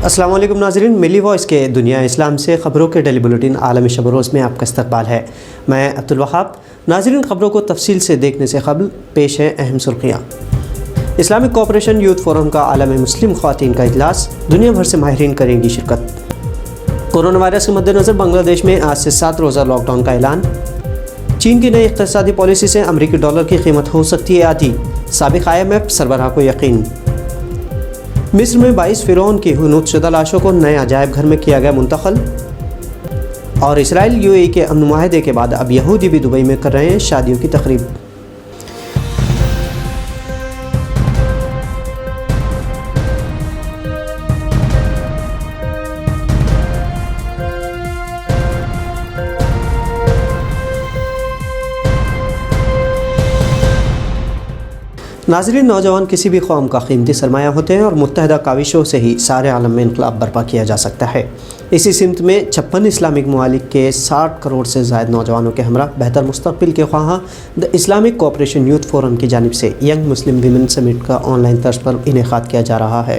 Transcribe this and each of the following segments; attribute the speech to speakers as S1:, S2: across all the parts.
S1: السلام علیکم ناظرین، ملی وائس کے دنیا اسلام سے خبروں کے ڈیلی بلیٹن عالمی شب و روز میں آپ کا استقبال ہے۔ میں عبدالوہاب۔ ناظرین، خبروں کو تفصیل سے دیکھنے سے قبل پیش ہیں اہم سرخیاں۔ اسلامک پریشن یوتھ فورم کا عالمی مسلم خواتین کا اجلاس، دنیا بھر سے ماہرین کریں گی شرکت۔ کورونا وائرس کے مد نظر بنگلہ دیش میں آج سے 7 روزہ لاک ڈاؤن کا اعلان۔ چین کی نئی اقتصادی پالیسی سے امریکی ڈالر کی قیمت ہو سکتی ہے آدھی، سابق IMF سربراہ کو یقین۔ مصر میں 22 فرعون کی حنوط شدہ لاشوں کو نئے عجائب گھر میں کیا گیا منتقل۔ اور اسرائیل UAE کے امن معاہدے کے بعد اب یہودی بھی دبئی میں کر رہے ہیں شادیوں کی تقاریب۔ ناظرین، نوجوان کسی بھی قوم کا قیمتی سرمایہ ہوتے ہیں اور متحدہ کاوشوں سے ہی سارے عالم میں انقلاب برپا کیا جا سکتا ہے۔ اسی سمت میں 56 اسلامک ممالک کے 60 کروڑ سے زائد نوجوانوں کے ہمراہ بہتر مستقبل کے خواہاں اسلامک پریشن یوتھ فورم کی جانب سے ینگ مسلم ویمن سمٹ کا آن لائن طرز پر انعقاد کیا جا رہا ہے۔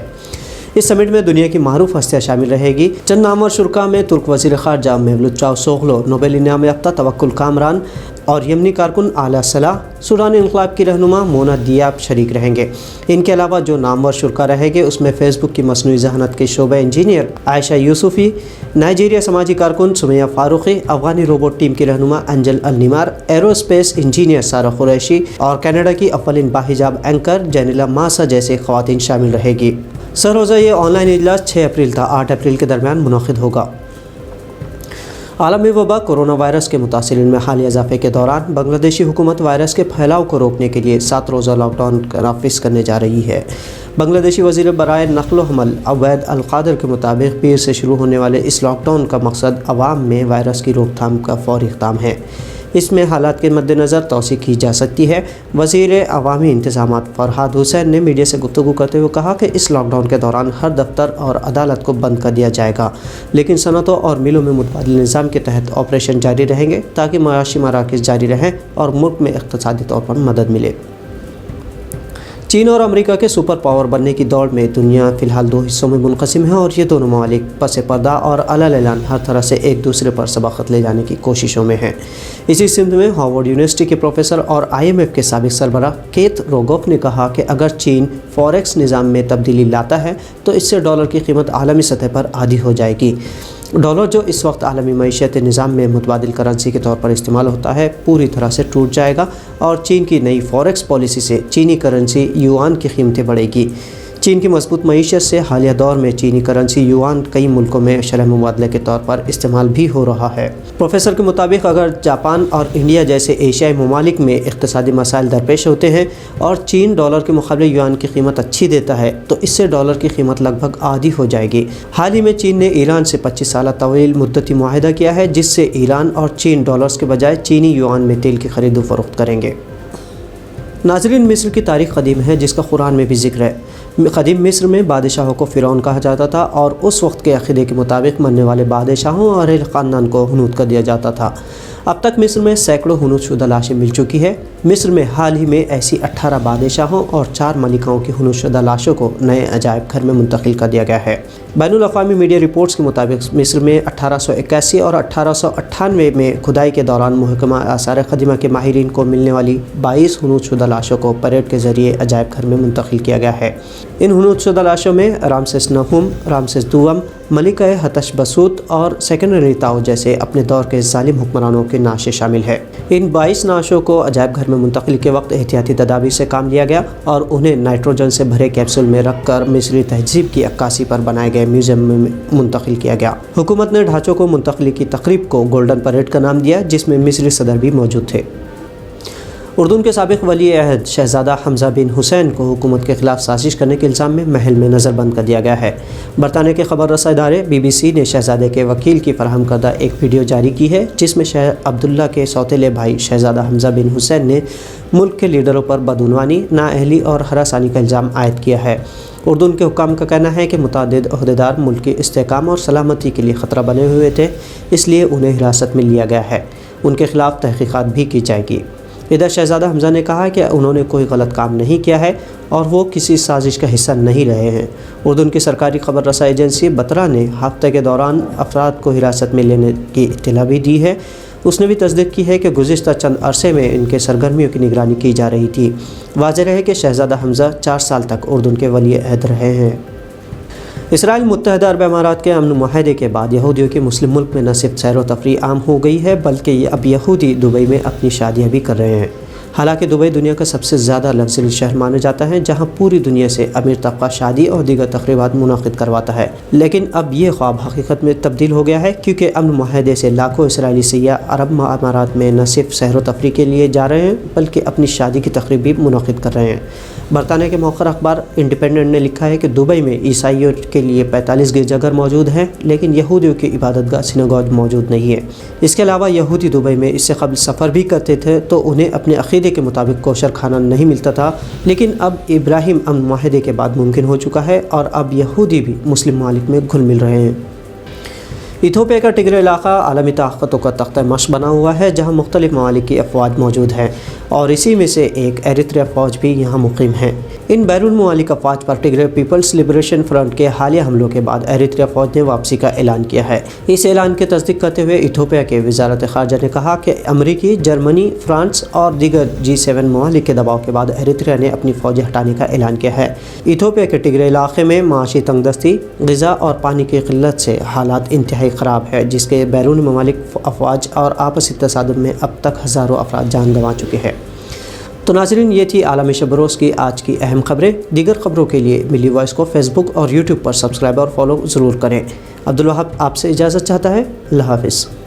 S1: اس سمٹ میں دنیا کی معروف ہستیاں شامل رہے گی۔ چند نامور شرکاء میں ترک وزیر خارجہ میولوت چاوشوغلو، نوبل انعام یافتہ توکل کامران اور یمنی کارکن اعلی صلاح، سوڈانی انقلاب کی رہنما مونا دیاب شریک رہیں گے۔ ان کے علاوہ جو نامور شرکاء رہیں گے اس میں فیس بک کی مصنوعی ذہانت کے شعبہ انجینئر عائشہ یوسفی، نائجیریا سماجی کارکن سمیہ فاروقی، افغانی روبوٹ ٹیم کی رہنما انجل النمار، aerospace engineer Sara Qureshi اور کینیڈا کی اولین باحجاب اینکر جینیلا ماسا جیسے خواتین شامل رہے گی۔ سر روزہ یہ آن لائن اجلاس 6 اپریل تا 8 اپریل کے درمیان منعقد ہوگا۔ عالمی وبا کورونا وائرس کے متاثرین میں حالیہ اضافے کے دوران بنگلہ دیشی حکومت وائرس کے پھیلاؤ کو روکنے کے لیے 7 روزہ لاک ڈاؤن نافذ کرنے جا رہی ہے۔ بنگلہ دیشی وزیر برائے نقل و حمل عبید القادر کے مطابق پیر سے شروع ہونے والے اس لاک ڈاؤن کا مقصد عوام میں وائرس کی روک تھام کا فوری اقدام ہے۔ اس میں حالات کے مد نظر توسیع کی جا سکتی ہے۔ وزیر عوامی انتظامات فرحاد حسین نے میڈیا سے گفتگو کرتے ہوئے کہا کہ اس لاک ڈاؤن کے دوران ہر دفتر اور عدالت کو بند کر دیا جائے گا، لیکن صنعتوں اور ملوں میں متبادل نظام کے تحت آپریشن جاری رہیں گے تاکہ معاشی مراکز جاری رہیں اور ملک میں اقتصادی طور پر مدد ملے۔ چین اور امریکہ کے سپر پاور بننے کی دوڑ میں دنیا فی الحال 2 حصوں میں منقسم ہے اور یہ دونوں ممالک پس پردہ اور اعلان ہر طرح سے ایک دوسرے پر سبقت لے جانے کی کوششوں میں ہیں۔ اسی سمت میں ہارورڈ یونیورسٹی کے پروفیسر اور IMF کے سابق سربراہ کیتھ روگوف نے کہا کہ اگر چین فوریکس نظام میں تبدیلی لاتا ہے تو اس سے ڈالر کی قیمت عالمی سطح پر آدھی ہو جائے گی۔ ڈالر جو اس وقت عالمی معیشت نظام میں متبادل کرنسی کے طور پر استعمال ہوتا ہے پوری طرح سے ٹوٹ جائے گا اور چین کی نئی فوریکس پالیسی سے چینی کرنسی یوان کی قیمتیں بڑھے گی۔ چین کی مضبوط معیشت سے حالیہ دور میں چینی کرنسی یوان کئی ملکوں میں شرح مبادلے کے طور پر استعمال بھی ہو رہا ہے۔ پروفیسر کے مطابق اگر جاپان اور انڈیا جیسے ایشیائی ممالک میں اقتصادی مسائل درپیش ہوتے ہیں اور چین ڈالر کے مقابلے یوان کی قیمت اچھی دیتا ہے تو اس سے ڈالر کی قیمت لگ بھگ آدھی ہو جائے گی۔ حال ہی میں چین نے ایران سے 25 سالہ طویل مدتی معاہدہ کیا ہے جس سے ایران اور چین ڈالرز کے بجائے چینی یوان میں تیل کی خرید و فروخت کریں گے۔ ناظرین، مصر کی تاریخ قدیم ہے جس کا قرآن میں بھی ذکر ہے۔ قدیم مصر میں بادشاہوں کو فرعون کہا جاتا تھا اور اس وقت کے عقیدے کے مطابق مرنے والے بادشاہوں اور اہل خاندان کو حنوط کر دیا جاتا تھا۔ اب تک مصر میں سینکڑوں حنوط شدہ لاشیں مل چکی ہے۔ مصر میں حال ہی میں ایسی 18 بادشاہوں اور 4 ملکاؤں کی حنوط شدہ لاشوں کو نئے عجائب گھر میں منتقل کر دیا گیا ہے۔ بین الاقوامی میڈیا رپورٹس کے مطابق مصر میں 1881 اور 1898 میں کھدائی کے دوران محکمہ آثار قدیمہ کے ماہرین کو ملنے والی 22 حنوط شدہ لاشوں کو پریڈ کے ذریعے عجائب گھر میں منتقل کیا گیا ہے۔ ان حنوط شدہ لاشوں میں رامسس نہوم، رامسس دوم، ملکہ حتشبسوت اور سیکنڈری تاؤ جیسے اپنے دور کے ظالم حکمرانوں کے نعشیں شامل ہیں۔ ان 22 نعشوں کو عجائب گھر میں منتقل کے وقت احتیاطی تدابیر سے کام لیا گیا اور انہیں نائٹروجن سے بھرے کیپسول میں رکھ کر مصری تہذیب کی عکاسی پر بنائے گئے میوزیم میں منتقل کیا گیا۔ حکومت نے ڈھانچوں کو منتقلی کی تقریب کو گولڈن پریڈ کا نام دیا جس میں مصری صدر بھی موجود تھے۔ اردن کے سابق ولی عہد شہزادہ حمزہ بن حسین کو حکومت کے خلاف سازش کرنے کے الزام میں محل میں نظر بند کر دیا گیا ہے۔ برطانیہ کے خبر رساں ادارے BBC نے شہزادے کے وکیل کی فراہم کردہ ایک ویڈیو جاری کی ہے جس میں شاہ عبداللہ کے سوتیلے بھائی شہزادہ حمزہ بن حسین نے ملک کے لیڈروں پر بدعنوانی، نااہلی اور ہراسانی کا الزام عائد کیا ہے۔ اردن کے حکام کا کہنا ہے کہ متعدد عہدیدار ملک کی استحکام اور سلامتی کے لیے خطرہ بنے ہوئے تھے، اس لیے انہیں حراست میں لیا گیا ہے۔ ان کے خلاف تحقیقات بھی کی جائے گی۔ ادھر شہزادہ حمزہ نے کہا کہ انہوں نے کوئی غلط کام نہیں کیا ہے اور وہ کسی سازش کا حصہ نہیں رہے ہیں۔ اردن کی سرکاری خبر رساں ایجنسی بترا نے ہفتے کے دوران افراد کو حراست میں لینے کی اطلاع بھی دی ہے۔ اس نے بھی تصدیق کی ہے کہ گزشتہ چند عرصے میں ان کے سرگرمیوں کی نگرانی کی جا رہی تھی۔ واضح ہے کہ شہزادہ حمزہ 4 سال تک اردن کے ولی عہد رہے ہیں۔ اسرائیل متحدہ عرب امارات کے امن معاہدے کے بعد یہودیوں کی مسلم ملک میں نہ صرف سیر و تفریح عام ہو گئی ہے بلکہ اب یہودی دبئی میں اپنی شادیاں بھی کر رہے ہیں۔ حالانکہ دبئی دنیا کا سب سے زیادہ لگژری شہر مانا جاتا ہے جہاں پوری دنیا سے امیر طبقہ شادی اور دیگر تقریبات منعقد کرواتا ہے، لیکن اب یہ خواب حقیقت میں تبدیل ہو گیا ہے کیونکہ امن معاہدے سے لاکھوں اسرائیلی سیاح عرب امارات میں نہ صرف سیر و تفریح کے لیے جا رہے ہیں بلکہ اپنی شادی کی تقریب بھی منعقد کر رہے ہیں۔ برطانیہ کے موقر اخبار انڈیپینڈنٹ نے لکھا ہے کہ دبئی میں عیسائیوں کے لیے 45 گرجا گھر موجود ہیں لیکن یہودیوں کی عبادت گاہ سینگاگ موجود نہیں ہے۔ اس کے علاوہ یہودی دبئی میں اس سے قبل سفر بھی کرتے تھے تو انہیں اپنے عقیدے کے مطابق کوشر کھانا نہیں ملتا تھا، لیکن اب ابراہیم امن معاہدے کے بعد ممکن ہو چکا ہے اور اب یہودی بھی مسلم ممالک میں گھل مل رہے ہیں۔ ایتھوپیا کا ٹگرے علاقہ عالمی طاقتوں کا تختہ مشق بنا ہوا ہے جہاں مختلف ممالک کی افواج موجود ہیں اور اسی میں سے ایک ایریتریا فوج بھی یہاں مقیم ہے۔ ان بیرون ممالک افواج پر ٹگرے پیپلز لبریشن فرنٹ کے حالیہ حملوں کے بعد ایریتریا فوج نے واپسی کا اعلان کیا ہے۔ اس اعلان کی تصدیق کرتے ہوئے ایتھوپیا کے وزارت خارجہ نے کہا کہ امریکی، جرمنی، فرانس اور دیگر G7 ممالک کے دباؤ کے بعد ایریتریا نے اپنی فوجیں ہٹانے کا اعلان کیا ہے۔ ایتھوپیا کے ٹگرے علاقے میں معاشی تنگ دستی، غذا اور پانی کی قلت سے حالات انتہائی خراب ہے جس کے بیرون ممالک افواج اور آپسی تصادم میں اب تک ہزاروں افراد جان گنوا چکے ہیں۔ تو ناظرین، یہ تھی عالمی شب روز کی آج کی اہم خبریں۔ دیگر خبروں کے لیے ملی وائس کو فیس بک اور یوٹیوب پر سبسکرائب اور فالو ضرور کریں۔ عبدالوہاب آپ سے اجازت چاہتا ہے۔ اللہ حافظ۔